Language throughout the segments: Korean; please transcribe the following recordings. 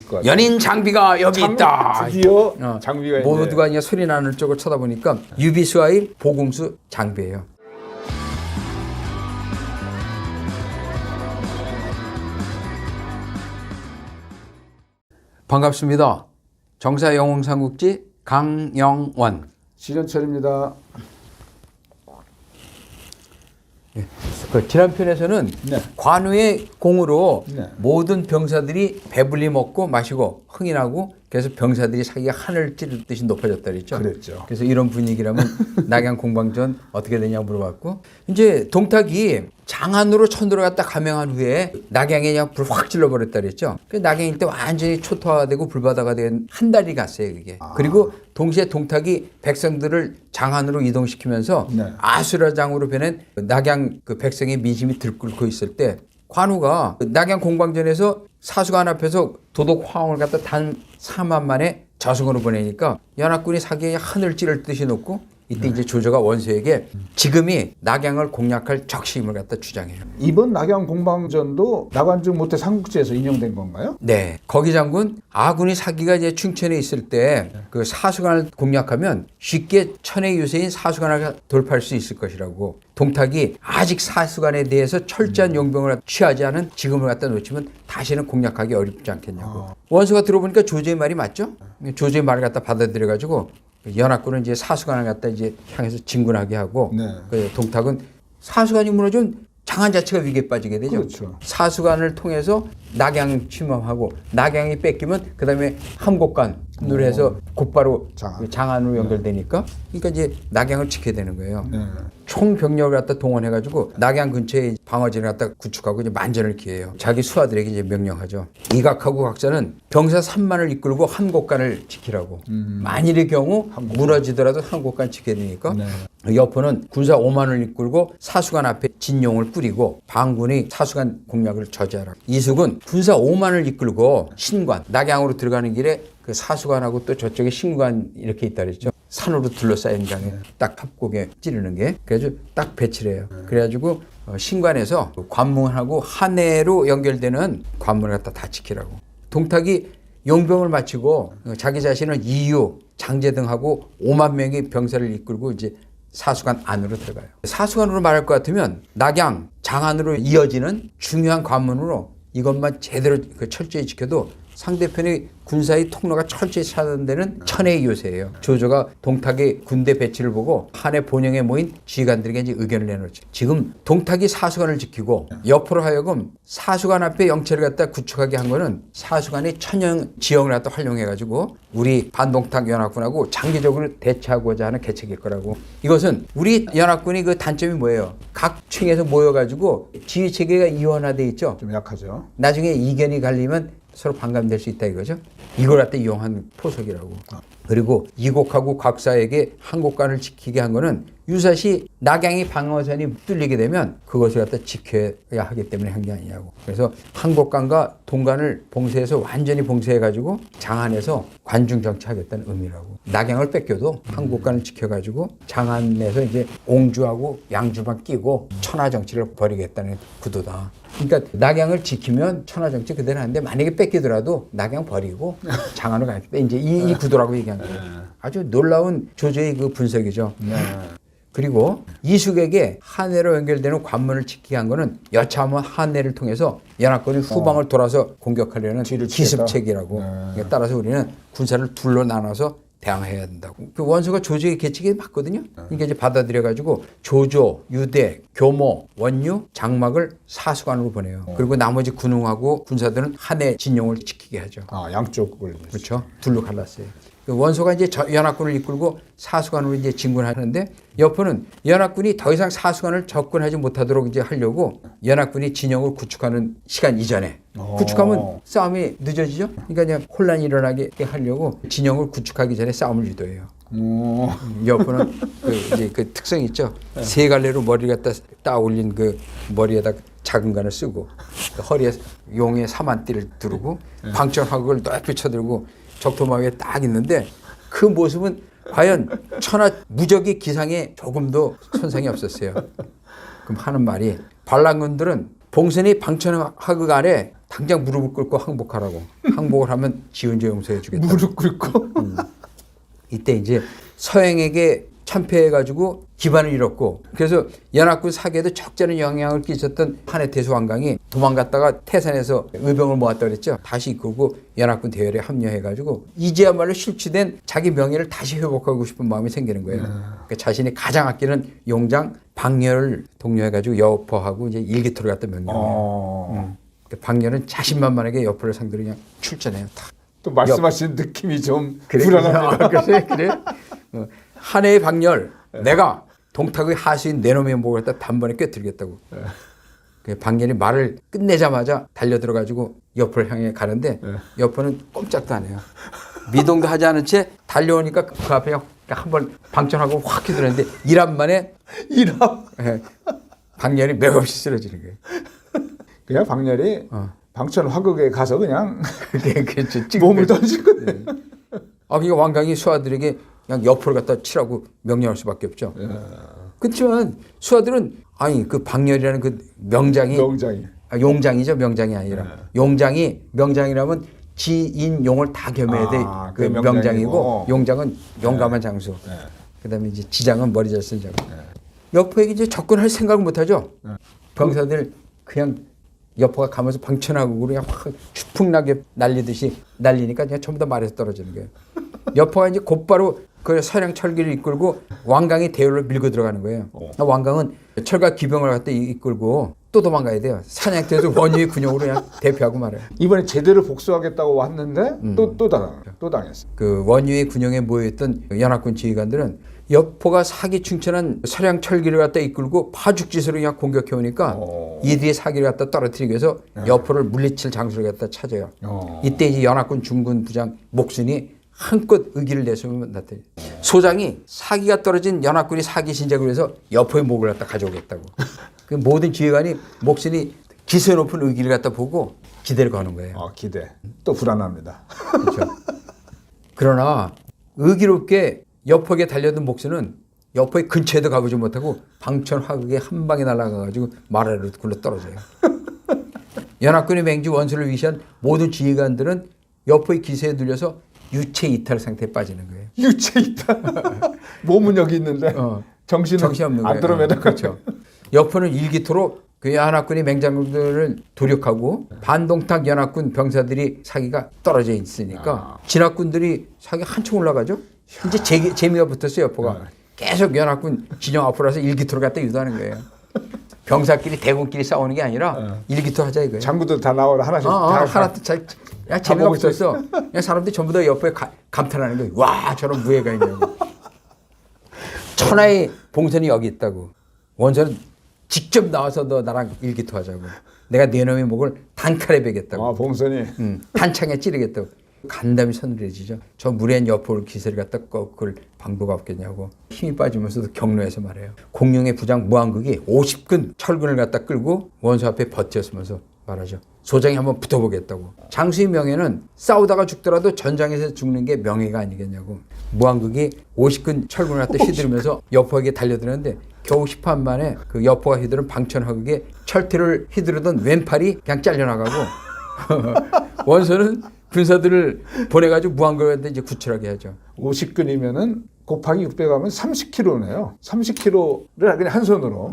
것 같아요. 연인 장비가 여기 있다. 드디어 장비가 있네. 모두가 그냥 소리 나는 쪽을 쳐다보니까 유비스와의 보공수 장비예요. 반갑습니다. 정사 영웅삼국지 강영원. 신현철입니다. 그 지난 편에서는 네. 관우의 공으로 네. 모든 병사들이 배불리 먹고 마시고 흥이 나고 그래서 병사들이 사기가 하늘 찌르듯이 높아졌다 그랬죠. 그랬죠. 그래서 이런 분위기라면 낙양 공방전 어떻게 되냐고 물어봤고 이제 동탁이 장안으로 쳐들어갔다 감행한 후에 낙양에 그냥 불 확 질러버렸다 그랬죠. 그 낙양일 때 완전히 초토화되고 불바다가 된 한 달이 갔어요 그게. 그리고 동시에 동탁이 백성들을 장안으로 이동시키면서 네. 아수라장으로 변한 낙양 그 백성의 민심이 들끓고 있을 때 관우가 낙양 공방전에서 사수관 앞에서 도독 화엄을 갖다 단 4만 만에 저승으로 보내니까 연합군이 사기에 하늘 찌를 듯이 놓고 이때 이제 조조가 원소에게 지금이 낙양을 공략할 적시임을 갖다 주장해요. 이번 낙양 공방전도 나관중 모태 삼국지에서 인용된 건가요? 네. 거기 장군 아군이 사기가 이제 충천에 있을 때 그 사수관을 공략하면 쉽게 천의 유세인 사수관을 돌파할 수 있을 것이라고 동탁이 아직 사수관에 대해서 철저한 용병을 취하지 않은 지금을 갖다 놓치면 다시는 공략하기 어렵지 않겠냐고. 원소가 들어보니까 조조의 말이 맞죠? 조조의 말을 갖다 받아들여가지고 연합군은 이제 사수관을 갖다 이제 향해서 진군하게 하고 네. 그 동탁은 사수관이 무너지면 장안 자체가 위기에 빠지게 되죠. 그렇죠. 사수관을 통해서 낙양 침범하고 낙양이 뺏기면 그다음에 함곡관으로 해서 곧바로 장안으로 연결되니까 그러니까 이제 낙양을 지켜야 되는 거예요. 네. 총 병력을 갖다 동원해가지고 낙양 근처에 방어진을 갖다 구축하고 이제 만전을 기해요. 자기 수하들에게 이제 명령하죠. 이각하고 각자는 병사 3만을 이끌고 함곡관을 지키라고. 만일의 경우 무너지더라도 함곡관 지켜야 되니까. 네. 여포는 군사 5만을 이끌고 사수관 앞에 진용을 꾸리고 방군이 사수관 공략을 저지하라. 이숙은 군사 5만을 이끌고 신관 낙양으로 들어가는 길에 그 사수관하고 또 저쪽에 신관 이렇게 있다 그랬죠. 산으로 둘러싸인 강에 딱 합곡에 찌르는 게 그래가지고 딱 배치를 해요. 그래가지고 신관에서 관문하고 한해로 연결되는 관문을 갖다 다 지키라고. 동탁이 용병을 마치고 자기 자신은 이유, 장제 등하고 5만 명의 병사를 이끌고 이제 사수관 안으로 들어가요. 사수관으로 말할 것 같으면 낙양, 장안으로 이어지는 중요한 관문으로 이것만 제대로 철저히 지켜도 상대편의 군사의 통로가 철저히 차단되는 천의 요새예요. 조조가 동탁의 군대 배치를 보고 한해 본영에 모인 지휘관들에게 이제 의견을 내놓죠. 지금 동탁이 사수관을 지키고 옆으로 하여금 사수관 앞에 영체를 갖다 구축하게 한 거는 사수관의 천연 지형을 갖다 활용해가지고 우리 반동탁 연합군하고 장기적으로 대처하고자 하는 계책일 거라고. 이것은 우리 연합군이 그 단점이 뭐예요? 각 층에서 모여가지고 지휘 체계가 이원화돼 있죠. 좀 약하죠. 나중에 이견이 갈리면 서로 반감될 수 있다 이거죠. 이걸 갖다 이용한 포석이라고. 그리고 이곡하고 각사에게 한곡관을 지키게 한 거는 유사시 낙양이 방어선이 뚫리게 되면 그것을 갖다 지켜야 하기 때문에 한 게 아니냐고. 그래서 한곡관과 동관을 봉쇄해서 완전히 봉쇄해가지고 장안에서 관중 정치하겠다는 의미라고. 낙양을 뺏겨도 한곡관을 지켜가지고 장안에서 이제 옹주하고 양주만 끼고 천하 정치를 벌이겠다는 구도다. 그러니까 낙양을 지키면 천하 정치 그대로 하는데 만약에 뺏기더라도 낙양 버리고 장안으로 가겠다. 이제 이 구도라고 얘기한 거예요. 아주 놀라운 조조의 그 분석이죠. 그리고 이숙에게 한해로 연결되는 관문을 지키게 한 거는 여차하면 한해를 통해서 연합군이 후방을 돌아서 공격하려는 기습책이라고. 따라서 우리는 군사를 둘로 나눠서 대항해야 된다고. 그 원소가 조조의 계책이 맞거든요. 그러니까 이제 받아들여가지고 조조, 유대, 교모, 원유, 장막을 사수관으로 보내요. 그리고 나머지 군웅하고 군사들은 한해 진용을 지키게 하죠. 양쪽을. 그렇죠. 둘로 갈랐어요. 원소가 이제 연합군을 이끌고 사수관으로 이제 진군하는데 여포는 연합군이 더 이상 사수관을 접근하지 못하도록 이제 하려고 연합군이 진영을 구축하는 시간 이전에 구축하면 싸움이 늦어지죠. 그러니까 그냥 혼란이 일어나게 하려고 진영을 구축하기 전에 싸움을 유도해요. 여포는 이제 그 특성이 있죠. 세 갈래로 머리를 갖다 따 올린 그 머리에다 작은 관을 쓰고 허리에 용의 사만띠를 두르고 방천화극을 높이 쳐들고 적토마위에 딱 있는데 그 모습은 과연 천하 무적의 기상에 조금도 손상이 없었어요. 그럼 하는 말이 반란군들은 봉선이 방천화극 아래 당장 무릎을 꿇고 항복하라고. 항복을 하면 지은죄 용서해 주겠다. 무릎 꿇고. 이때 이제 서양에게 참패해가지고 기반을 잃었고 그래서 연합군 사기에도 적잖은 영향을 끼쳤던 하네테스 왕강이 도망갔다가 태산에서 의병을 모았다 그랬죠. 다시 이끌고 연합군 대열에 합류해가지고 이제야말로 실추된 자기 명예를 다시 회복하고 싶은 마음이 생기는 거예요. 그러니까 자신이 가장 아끼는 용장 박렬을 독려해가지고 여포하고 이제 일기토를 갖다 명령해요. 그러니까 박렬은 자신만만하게 여포를 상대로 그냥 출전해요. 다. 또 말씀하시는 느낌이 좀 그래, 불안합니다. 그래. 한 해의 박렬, 내가 동탁의 하수인 내 놈의 목을 갖다 단번에 꿰뜨리겠다고. 박렬이 말을 끝내자마자 달려들어가지고 여포를 향해 가는데 여포는 꼼짝도 안 해요. 미동도 하지 않은 채 달려오니까 그 앞에 한번 방천하고 확 휘두르는데 일합 만에 박렬이 맥없이 쓰러지는 거예요. 그냥 박렬이 방천 화극에 가서 그냥 그렇죠. 몸을 던지고. 그러니까 왕강이 수하들에게 그냥 여포를 갖다 치라고 명령할 수밖에 없죠. 그렇지만 수하들은 아니 그 박렬이라는 그 명장이 용장이죠. 명장이 아니라 용장이 명장이라면 지인용을 다 겸해야 돼. 그 명장이고 용장은 용감한 장수. 그다음에 이제 지장은 머리 잘 쓴 장수. 여포에게 이제 접근할 생각을 못 하죠. 병사들 그냥 여포가 가면서 방천하고 그냥 확 추풍나게 날리듯이 날리니까 그냥 전부 다 말에서 떨어지는 거예요. 여포가 이제 곧바로 그 서량 철기를 이끌고 왕강의 대열로 밀고 들어가는 거예요. 왕강은 철과 기병을 갖다 이끌고 또 도망가야 돼요. 사냥터에서 원유의 군용으로 그냥 대표하고 말아요. 이번에 제대로 복수하겠다고 왔는데 또 당했어. 그 원유의 군용에 모여있던 연합군 지휘관들은 여포가 사기 충천한 서량 철기를 갖다 이끌고 파죽지세로 그냥 공격해 오니까 이들이 사기를 갖다 떨어뜨리기 위해서 여포를 물리칠 장소를 갖다 찾아요. 이때 이제 연합군 중군 부장 목순이 한껏 의기를 내세우면 나타나요. 소장이 사기가 떨어진 연합군이 사기 신작을 위해서 여포의 목을 갖다 가져오겠다고. 그 모든 지휘관이 목순이 기세 높은 의기를 갖다 보고 기대를 거는 거예요. 기대. 또 불안합니다. 그렇죠. 그러나 의기롭게 여포에게 달려든 목수는 여포의 근처에도 가보지 못하고 방천 화극에 한 방에 날아가가지고 말 아래로 굴러 떨어져요. 연합군의 맹주 원수를 위시한 모든 지휘관들은 여포의 기세에 눌려서 유체 이탈 상태에 빠지는 거예요. 유체 이탈. 몸은 여기 있는데 정신은 없는 거예요. 안드로메다. 그렇죠. 여포는 일기토로 그 연합군의 맹장군들을 도륙하고 반동탁 연합군 병사들이 사기가 떨어져 있으니까 진압군들이 사기 한층 올라가죠. 이제 재미가 붙었어요. 여포가 계속 연합군 진영 앞으로 와서 일기토를 갖다 유도하는 거예요. 병사끼리 대군끼리 싸우는 게 아니라 일기토 하자 이거예요. 장구들 다 나오라 하나씩 하나도 야 재미가 붙었어. 그냥 사람들이 전부 다 옆에 감탄하는 거예요. 와 저런 무예가 있냐고. 천하의 봉선이 여기 있다고. 원선은 직접 나와서 너 나랑 일기토 하자고. 내가 네 놈의 목을 단칼에 베겠다고. 봉선이. 단창에 찌르겠다고. 간담이 서늘해지죠. 저 무례한 여포를 기세를 갖다 꺾을 방도가 없겠냐고. 힘이 빠지면서도 격노해서 말해요. 공룡의 부장 무한극이 50근 철근을 갖다 끌고 원수 앞에 버텼으면서 말하죠. 소장이 한번 붙어보겠다고. 장수의 명예는 싸우다가 죽더라도 전장에서 죽는 게 명예가 아니겠냐고. 무한극이 50근 철근을 갖다 휘두르면서 여포에게 달려드는데 겨우 10판 만에 그 여포가 휘두른 방천화극에 철퇴를 휘두르던 왼팔이 그냥 잘려나가고 원소는 군사들을 보내가지고 무한극한테 이제 구출하게 하죠. 50근이면은 곱하기 600 하면 30kg네요. 30kg를 그냥 한 손으로.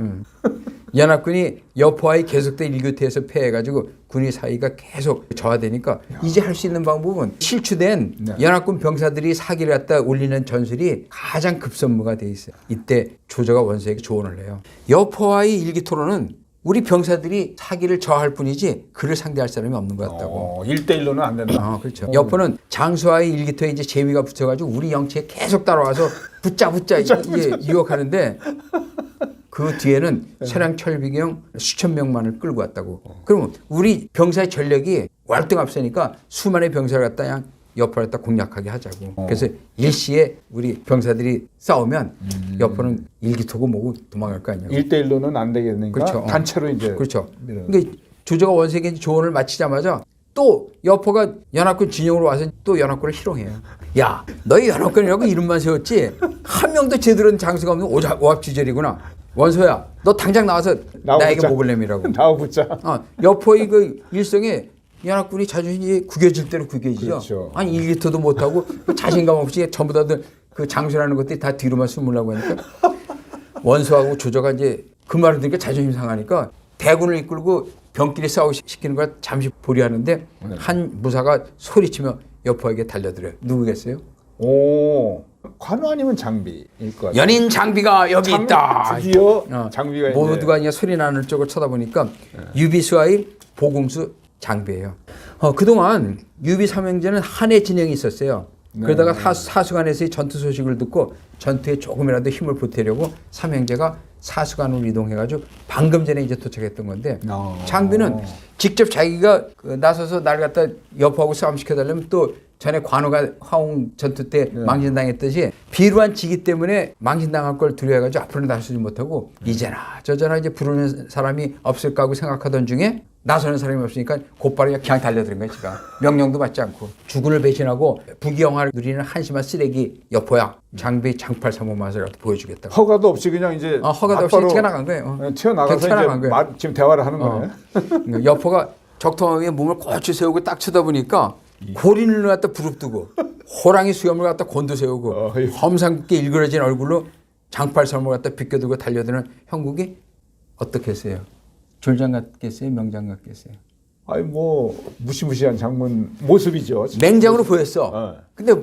연합군이 여포와의 계속된 일교태에서 패해가지고 군의 사이가 계속 저하되니까 이제 할 수 있는 방법은 실추된 연합군 병사들이 사기를 갖다 올리는 전술이 가장 급선무가 돼 있어요. 이때 조조가 원수에게 조언을 해요. 여포와의 일기토론은 우리 병사들이 사기를 저할 뿐이지 그를 상대할 사람이 없는 것 같다고. 1대1로는 안 된다. 그렇죠. 여포는 장수와의 일기토에 이제 재미가 붙어가지고 우리 영체에 계속 따라와서 붙자 유혹하는데 그 뒤에는 서량 철비경 수천 명만을 끌고 왔다고. 그러면 우리 병사의 전력이 월등 앞서니까 수만의 병사를 갖다 그냥 여포를 갖다 공략하게 하자고. 그래서 일시에 우리 병사들이 싸우면 여포는 일기토고 뭐고 도망갈 거 아니에요. 1대1로는 안 되겠으니까 그렇죠. 단체로 이제. 그렇죠. 그러니까 조조가 원세에게 조언을 마치자마자 또 여포가 연합군 진영으로 와서 또 연합군을 희롱해요. 야, 너희 연합군이라고 이름만 세웠지 한 명도 제대로 된 장수가 없는 오합지졸이구나. 원소야, 너 당장 나와서 나에게 목을 내밀라고. 나와 붙자. 여포의 그 일성에 연합군이 자존심이 구겨질 대로 구겨지죠. 그렇죠. 아니 1리터도 못하고 자신감 없이 전부 다들 그 장수라는 것들이 다 뒤로만 숨으려고 하니까 원수하고 조조가 이제 그 말을 들으니까 자존심 상하니까 대군을 이끌고 병끼리 싸우시키는 걸 잠시 보류하는데 한 무사가 소리치며 여포에게 달려들어요. 누구겠어요? 오, 관우 아니면 장비일 것 같아요. 연인 장비가 여기 있다. 드디어 장비가 있네. 모두가 그냥 소리 나는 쪽을 쳐다보니까 유비수와의 보공수 장비예요. 그동안 유비 삼형제는 한해 진영이 있었어요. 그러다가 사수관에서의 전투 소식을 듣고 전투에 조금이라도 힘을 보태려고 삼형제가 사수관으로 이동해가지고 방금 전에 이제 도착했던 건데 장비는 직접 자기가 나서서 날 갖다 여포하고 싸움시켜달라면 또 전에 관우가 화웅 전투 때 망신당했듯이 비루한 지기 때문에 망신당할 걸 두려워해가지고 앞으로 나서지 못하고 이제나 저제나 이제 부르는 사람이 없을까 하고 생각하던 중에 나서는 사람이 없으니까 곧바로 그냥 달려드는 거야 지가. 명령도 받지 않고 주군을 배신하고 부귀영화를 누리는 한심한 쓰레기 여포야. 장비 장팔 삼호 맛을 보여주겠다. 허가도 없이 그냥 이제 허가도 없이 튀어나간 거예요. 튀어나가서 이제 지금 대화를 하는 거네. 여포가 적통하게 몸을 고추 세우고 딱 쳐다보니까 고린을 갖다 부릅뜨고 호랑이 수염을 갖다 곤두세우고 험상궂게 일그러진 얼굴로 장팔 삼호를 갖다 비껴두고 달려드는 형국이 어떻게 했어요? 졸장 같겠어요? 명장 같겠어요? 아니 뭐 무시무시한 장문 모습이죠. 맹장으로 보였어. 근데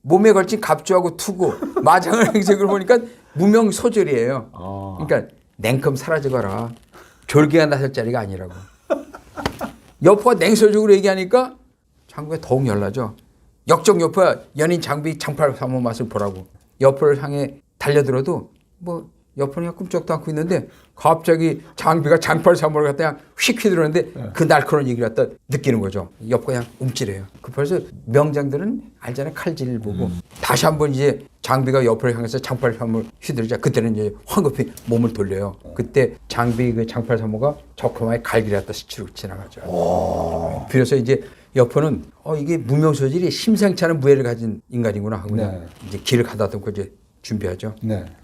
몸에 걸친 갑주하고 투구, 마장을 행색을 보니까 무명소절이에요. 그러니까 냉큼 사라지거라. 졸기가 나설 자리가 아니라고. 여포가 냉소적으로 얘기하니까 장비가 더욱 열나죠. 역적 여포야 연인 장비 장팔 삼호 맛을 보라고. 여포를 향해 달려들어도 뭐 여포는 꿈쩍도 않고 있는데 갑자기 장비가 장팔 삼호를 갖다 그냥 휙 휘두르는데 그 날카로운 얘기를 갖다 느끼는 거죠. 여포가 그냥 움찔해요. 그래서 명장들은 알잖아요. 칼질을 보고 다시 한번 이제 장비가 여포를 향해서 장팔 삼호를 휘두르자 그때는 이제 황급히 몸을 돌려요. 그때 장비 그 장팔 삼호가 적화마에 갈기를 갖다 스치고 지나가죠. 그래서 이제 여포는 이게 무명소질이 심상치 않은 무예를 가진 인간이구나 하고 이제 길을 가다듬고 이제 준비하죠.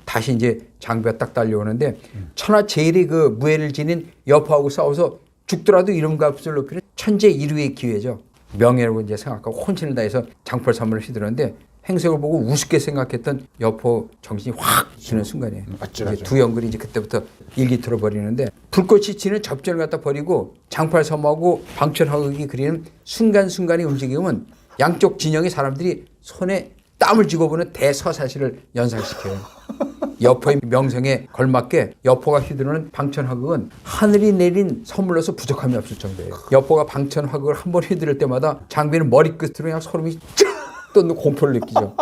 다시 이제 장비가 딱 달려오는데 천하제일이 그 무예를 지닌 여포하고 싸워서 죽더라도 이름값을 높이는 천재 일위의 기회죠. 명예라고 이제 생각하고 혼신을 다해서 장팔 삼호를 휘두르는데 행색을 보고 우습게 생각했던 여포 정신이 확 드는 순간이에요. 두 연글이 이제 그때부터 일기토로 벌이는데 불꽃이 치는 접전을 갖다 버리고 장팔 삼호하고 방천화극이 그리는 순간순간의 움직임은 양쪽 진영의 사람들이 손에 땀을 쥐고보는 대서사시를 연상시켜요. 여포의 명성에 걸맞게 여포가 휘두르는 방천화극은 하늘이 내린 선물로서 부족함이 없을 정도예요. 여포가 방천화극을 한 번 휘두를 때마다 장비는 머리끝으로 그냥 소름이 돋는 공포를 느끼죠.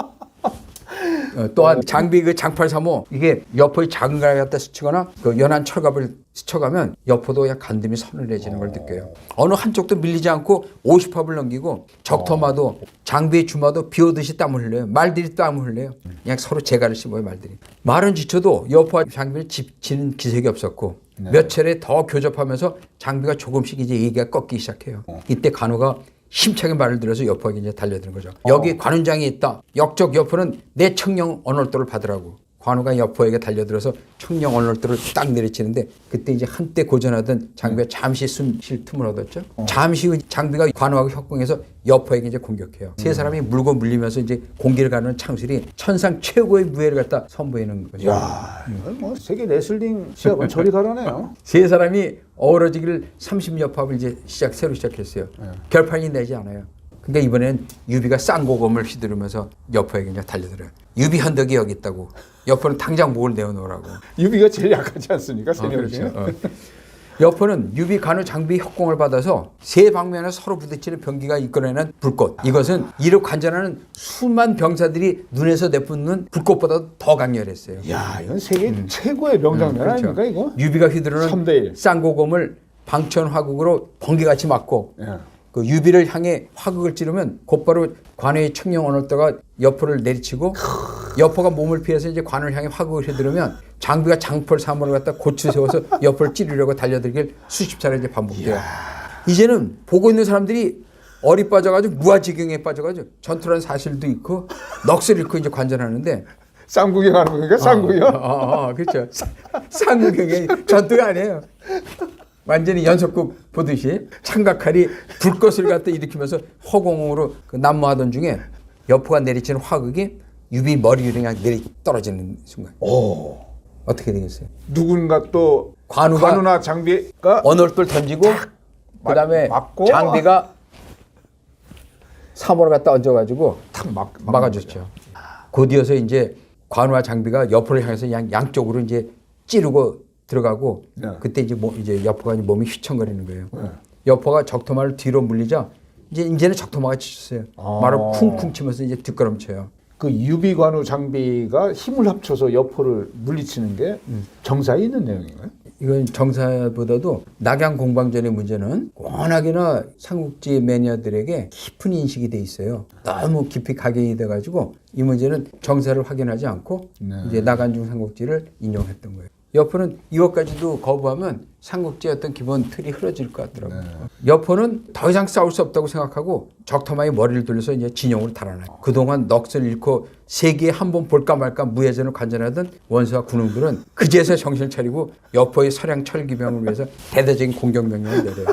또한 장비 그 장팔 삼호 이게 여포의 작은 가를 갖다 스치거나 그 연한 철갑을 스쳐가면 여포도 그냥 간듬이 서늘해지는 걸 느껴요. 어느 한쪽도 밀리지 않고 50합을 넘기고 적토마도 장비의 주마도 비 오듯이 땀을 흘려요. 말들이 땀을 흘려요. 그냥 서로 재갈을 씹어요 말들이. 말은 지쳐도 여포와 장비를 지치는 기색이 없었고 몇 차례 더 교접하면서 장비가 조금씩 이제 얘기가 꺾이기 시작해요. 이때 간호가 힘차게 말을 들어서 여포에게 이제 달려드는 거죠. 여기 관훈장이 있다. 역적 여포는 내 청령 언월도를 받으라고. 관우가 여포에게 달려들어서 청령 언월도를 딱 내리치는데 그때 이제 한때 고전하던 장비가 잠시 숨 쉴 틈을 얻었죠. 잠시 후 장비가 관우하고 협공해서 여포에게 이제 공격해요. 세 사람이 물고 물리면서 이제 공기를 가르는 창술이 천상 최고의 무예를 갖다 선보이는 거죠. 야, 이건 뭐 세계 레슬링 시합은 저리 가라네요. 세 사람이 어우러지기를 30여 합을 이제 새로 시작했어요. 결판이 내지 않아요. 그러니까 이번엔 유비가 쌍고검을 휘두르면서 여포에게 이제 달려들어요. 유비 현덕이 여기 있다고. 여포는 당장 목을 내어놓으라고. 유비가 제일 약하지 않습니까? 세 명 중에. 그렇죠. 여포는 유비 간우 장비 협공을 받아서 세 방면에서 서로 부딪히는 병기가 이끌어내는 불꽃. 이것은 이를 관전하는 수만 병사들이 눈에서 내뿜는 불꽃보다 더 강렬했어요. 야, 이건 세계 최고의 명장면 그렇죠. 아닙니까 이거? 유비가 휘두르는 3대1. 쌍고검을 방천화국으로 번개같이 맞고 그 유비를 향해 화극을 찌르면 곧바로 관우의 청령 언월도가 여포를 내리치고 여포가 몸을 피해서 이제 관우를 향해 화극을 휘두르면 장비가 장펄 사물을 갖다 고추 세워서 여포를 찌르려고 달려들길 수십 차례 이제 반복돼요. 이제는 보고 있는 사람들이 얼이 빠져가지고 무아지경에 빠져가지고 전투라는 사실도 있고 넋을 잃고 이제 관전하는데 쌍구경하는 겁니까? 쌍구경? 그렇죠. 쌍구경이 전투가 아니에요. 완전히 연속극 보듯이 창각칼이 불꽃을 갖다 일으키면서 허공으로 그 난무하던 중에 여포가 내리치는 화극이 유비 머리 위로 그냥 내리 떨어지는 순간. 오. 어떻게 되겠어요? 누군가 또 관우나 장비가 언어를 던지고 그다음에 맞고 장비가 3호를 갖다 얹어가지고 탁 막아줬죠. 곧이어서 이제 관우와 장비가 여포를 향해서 양쪽으로 이제 찌르고 들어가고 네. 그때 이제 여포가 몸이 휘청거리는 거예요. 네. 여포가 적토마를 뒤로 물리자 이제는 적토마가 치셨어요. 말을 쿵쿵 치면서 이제 뒷걸음쳐요. 그 유비관우 장비가 힘을 합쳐서 여포를 물리치는 게 정사에 있는 내용인가요? 이건 정사보다도 낙양 공방전의 문제는 워낙이나 삼국지 매니아들에게 깊은 인식이 돼 있어요. 너무 깊이 각인이 돼가지고 이 문제는 정사를 확인하지 않고 네. 이제 나간중 삼국지를 인용했던 거예요. 여포는 이것까지도 거부하면 삼국지의 어떤 기본 틀이 흐려질 것 같더라고요. 네. 여포는 더 이상 싸울 수 없다고 생각하고 적토마의 머리를 돌려서 이제 진영으로 달아나요. 그동안 넋을 잃고 세기에 한 번 볼까 말까 무예전을 관전하던 원수와 군웅들은 그제서 정신을 차리고 여포의 서량 철기병을 위해서 대대적인 공격 명령을 내려요.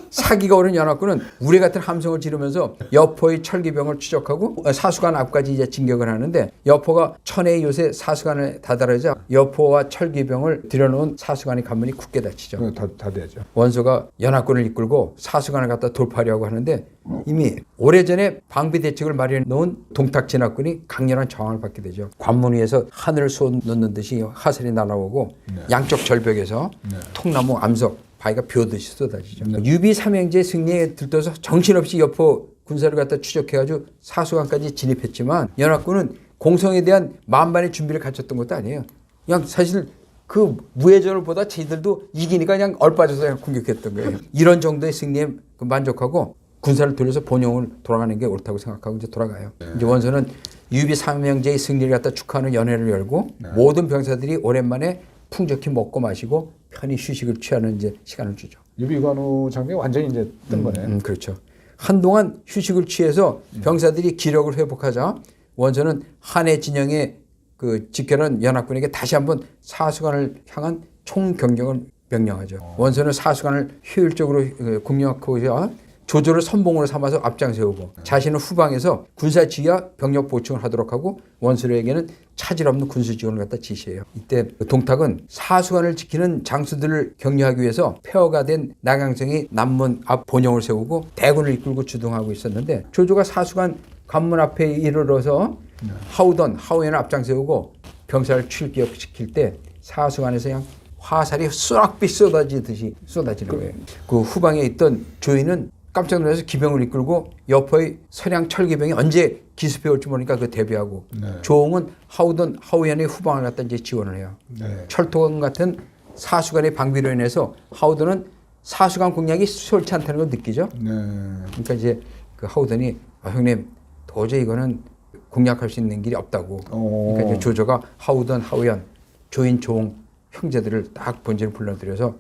사기가 오른 연합군은 우리 같은 함성을 지르면서 여포의 철기병을 추적하고 사수관 앞까지 이제 진격을 하는데 여포가 천의 요새 사수관에 다다르자 여포와 철기병을 들여놓은 사수관의 관문이 굳게 닫히죠. 다 되죠. 원소가 연합군을 이끌고 사수관을 갖다 돌파하려고 하는데 이미 오래전에 방비 대책을 마련해 놓은 동탁 진압군이 강렬한 저항을 받게 되죠. 관문 위에서 하늘을 쏘놓는 듯이 화살이 날아오고 양쪽 절벽에서 통나무 암석 바위가 벼듯이 쏟아지죠. 유비 삼형제 승리에 들떠서 정신없이 여포 군사를 갖다 추적해가지고 사수관까지 진입했지만 연합군은 공성에 대한 만반의 준비를 갖췄던 것도 아니에요. 그냥 사실 그 무예전을 보다 저희들도 이기니까 그냥 얼빠져서 그냥 공격했던 거예요. 이런 정도의 승리에 만족하고 군사를 돌려서 본영을 돌아가는 게 옳다고 생각하고 이제 돌아가요. 이제 원소는 유비 삼형제의 승리를 갖다 축하하는 연회를 열고 모든 병사들이 오랜만에 풍족히 먹고 마시고 편히 휴식을 취하는 이제 시간을 주죠. 유비관우 장비가 완전히 이제 뜬 거네요. 그렇죠. 한동안 휴식을 취해서 병사들이 기력을 회복하자 원소는 한해 진영의 그 직결한 연합군에게 다시 한번 사수관을 향한 총경격을 명령하죠. 원소는 사수관을 효율적으로 공략하고자 조조를 선봉으로 삼아서 앞장세우고 자신은 후방에서 군사 지휘와 병력 보충을 하도록 하고 원수에게는 차질 없는 군수 지원을 갖다 지시해요. 이때 동탁은 사수관을 지키는 장수들을 격려하기 위해서 폐허가 된 낙양성이 남문 앞 본영을 세우고 대군을 이끌고 주동하고 있었는데 조조가 사수관 관문 앞에 이르러서 하우연을 앞장세우고 병사를 출격시킬 때 사수관에서 그냥 화살이 쏘락빛 쏟아지듯이 쏟아지는 거예요. 그 후방에 있던 조인은 깜짝 놀라서 기병을 이끌고 여포의 서량 철기병이 언제 기습해 올지 모르니까 그 대비하고 조홍은 하우연의 후방을 갖다 이제 지원을 해요. 철도원 같은 사수관의 방비로 인해서 하우던은 사수관 공략이 수월치 않다는 걸 느끼죠. 그러니까 이제 그 하우던이 형님 도저히 이거는 공략할 수 있는 길이 없다고. 그러니까 이제 조조가 하우연, 조인, 조홍 형제들을 딱 본진을 불러들여서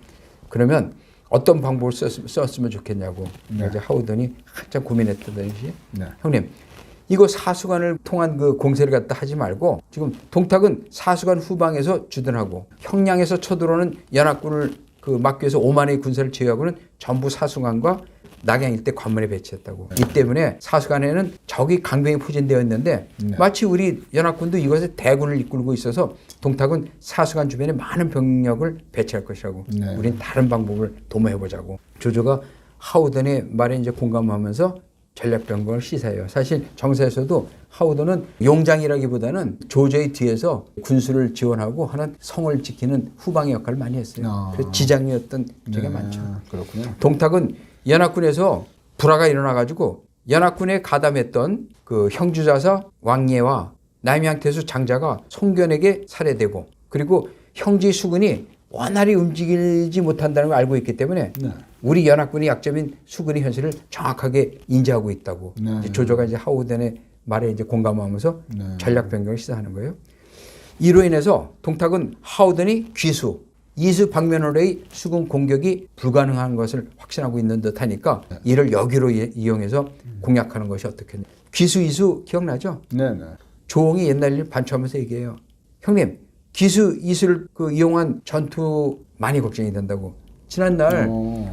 그러면 어떤 방법을 썼으면 좋겠냐고. 이제 하우던이 한참 고민했더니 형님 이거 사수관을 통한 그 공세를 갖다 하지 말고 지금 동탁은 사수관 후방에서 주둔하고 형량에서 쳐들어오는 연합군을 그 막기 위해서 5만의 군사를 제외하고는 전부 사수관과 낙양 일대 관문에 배치했다고. 이 때문에 사수관에는 적이 강병이 포진되어 있는데 마치 우리 연합군도 이것에 대군을 이끌고 있어서 동탁은 사수관 주변에 많은 병력을 배치할 것이라고. 우린 다른 방법을 도모해보자고. 조조가 하우던의 말에 이제 공감하면서 전략 변경을 시사해요. 사실 정사에서도 하우던은 용장이라기보다는 조조의 뒤에서 군수를 지원하고 하는 성을 지키는 후방의 역할을 많이 했어요. 그래서 지장이었던 적이 많죠. 그렇군요. 동탁은 연합군에서 불화가 일어나가지고 연합군에 가담했던 그 형주자사 왕예와 남양태수 장자가 송견에게 살해되고 그리고 형제 수근이 원활히 움직이지 못한다는 걸 알고 있기 때문에 우리 연합군의 약점인 수근의 현실을 정확하게 인지하고 있다고. 이제 조조가 이제 하우던의 말에 이제 공감하면서 전략 변경을 시사하는 거예요. 이로 인해서 동탁은 하우던이 귀수, 이수 방면으로의 수군 공격이 불가능한 것을 확신하고 있는 듯하니까 이를 여기로 이용해서 공략하는 것이 어떻겠냐. 귀수, 이수 기억나죠? 조홍이 옛날 일 반추하면서 얘기해요. 형님, 기수, 이수를 이용한 전투 많이 걱정이 된다고. 지난날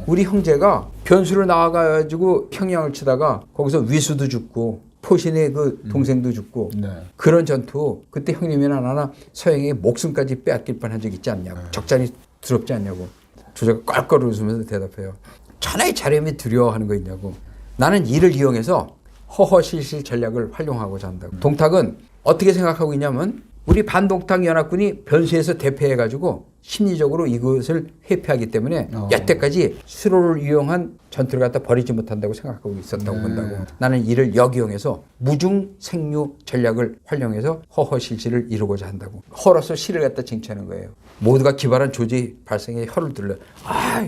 우리 형제가 변수로 나와가지고 평양을 치다가 거기서 위수도 죽고 포신의 그 동생도 죽고 네. 그런 전투 그때 형님이나 나나 서영이 목숨까지 빼앗길 뻔한 적 있지 않냐고. 적잖이 두렵지 않냐고. 조자가 껄껄 웃으면서 대답해요. 천하의 자렴이 두려워하는 거 있냐고. 나는 이를 이용해서 허허실실 전략을 활용하고자 한다고. 동탁은 어떻게 생각하고 있냐면 우리 반동탁 연합군이 변수에서 대패해가지고 심리적으로 이것을 회피하기 때문에 여태까지 수로를 이용한 전투를 갖다 버리지 못한다고 생각하고 있었다고 본다고. 나는 이를 역이용해서 무중생유 전략을 활용해서 허허실실을 이루고자 한다고. 허로서 실을 갖다 쟁취하는 거예요. 모두가 기발한 조지 발생에 혀를 들려. 아,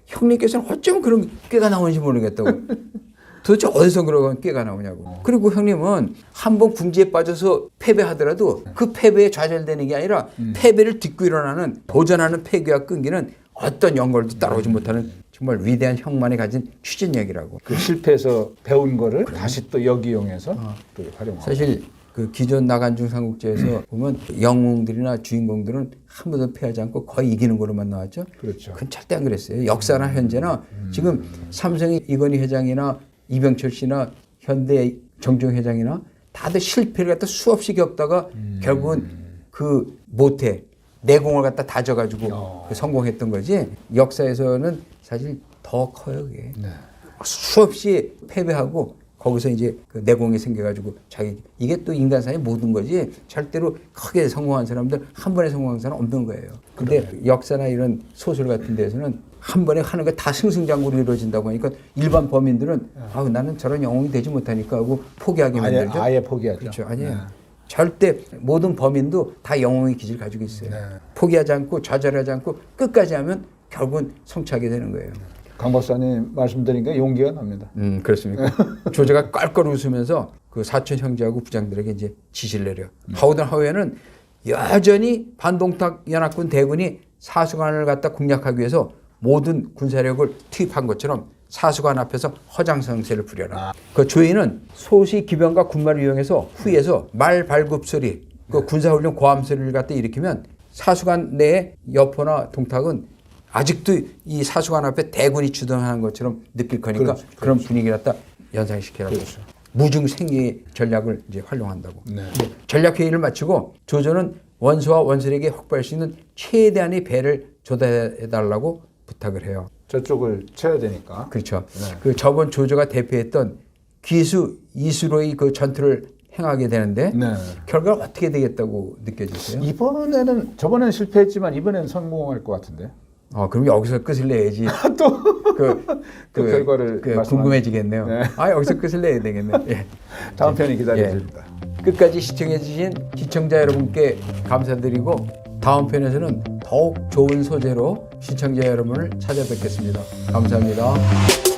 형님께서는 어쩜 그런 꾀가 나오는지 모르겠다고. 도대체 어디서 그런 꾀가 나오냐고. 그리고 형님은 한번 궁지에 빠져서 패배하더라도 그 패배에 좌절되는 게 아니라 패배를 딛고 일어나는 도전하는 패기와 끈기는 어떤 연골도 따라오지 못하는 정말 위대한 형만이 가진 추진력이라고. 그 실패해서 배운 거를 다시 또 역이용해서 또 활용하고. 사실 그 기존 나간중 삼국지에서 보면 영웅들이나 주인공들은 한 번도 패하지 않고 거의 이기는 거로만 나왔죠. 그렇죠. 그건 절대 안 그랬어요. 역사나 현재나 지금 삼성의 이건희 회장이나 이병철 씨나 현대 정종 회장이나 다들 실패를 갖다 수없이 겪다가 결국은 그 모태 내공을 갖다 다져가지고 그 성공했던 거지. 역사에서는 사실 더 커요 그게. 네. 수없이 패배하고 거기서 이제 그 내공이 생겨가지고 자기 이게 또 인간사의 모든 거지. 절대로 크게 성공한 사람들 한 번에 성공한 사람 없는 거예요. 근데 역사나 이런 소설 같은 데서는 한 번에 하는 게 다 승승장구로 이루어진다고 하니까 일반 범인들은 아우 나는 저런 영웅이 되지 못하니까 하고 포기하게 만들죠. 아예 포기하죠. 그렇죠. 아니에요. 네. 절대 모든 범인도 다 영웅의 기질을 가지고 있어요. 네. 포기하지 않고 좌절하지 않고 끝까지 하면 결국은 성취하게 되는 거예요. 강 박사님 말씀드리니까 용기가 납니다. 그렇습니까? 조제가 깔깔 웃으면서 그 사촌 형제하고 부장들에게 이제 지시를 내려. 하우든 여전히 반동탁 연합군 대군이 사수관을 갖다 공략하기 위해서 모든 군사력을 투입한 것처럼 사수관 앞에서 허장성세를 부려라. 그 조이는 소시 기병과 군말을 이용해서 후에서 말 발굽 소리, 그 군사훈련 고함 소리를 갖다 일으키면 사수관 내에 여포나 동탁은 아직도 이 사수관 앞에 대군이 주둔하는 것처럼 느낄 거니까 그렇죠. 그런 분위기를 갖다 연상시키라고. 그렇죠. 무중생유의 전략을 이제 활용한다고. 네. 전략 회의를 마치고 조조는 원수와 원술에게 확보할 수 있는 최대한의 배를 조달해달라고 부탁을 해요. 저쪽을 쳐야 되니까. 그렇죠. 네. 그 저번 조조가 대표했던 귀수 이수로의 그 전투를 행하게 되는데 네. 결과가 어떻게 되겠다고 느껴지세요? 이번에는 저번에는 실패했지만 이번에는 성공할 것 같은데. 그럼 여기서 끝을 내야지. 또 그 결과를 궁금해지겠네요. 네. 여기서 끝을 내야 되겠네. 예. 다음 편이 기다려집니다. 끝까지 시청해주신 시청자 여러분께 감사드리고 다음 편에서는 더욱 좋은 소재로 시청자 여러분을 찾아뵙겠습니다. 감사합니다.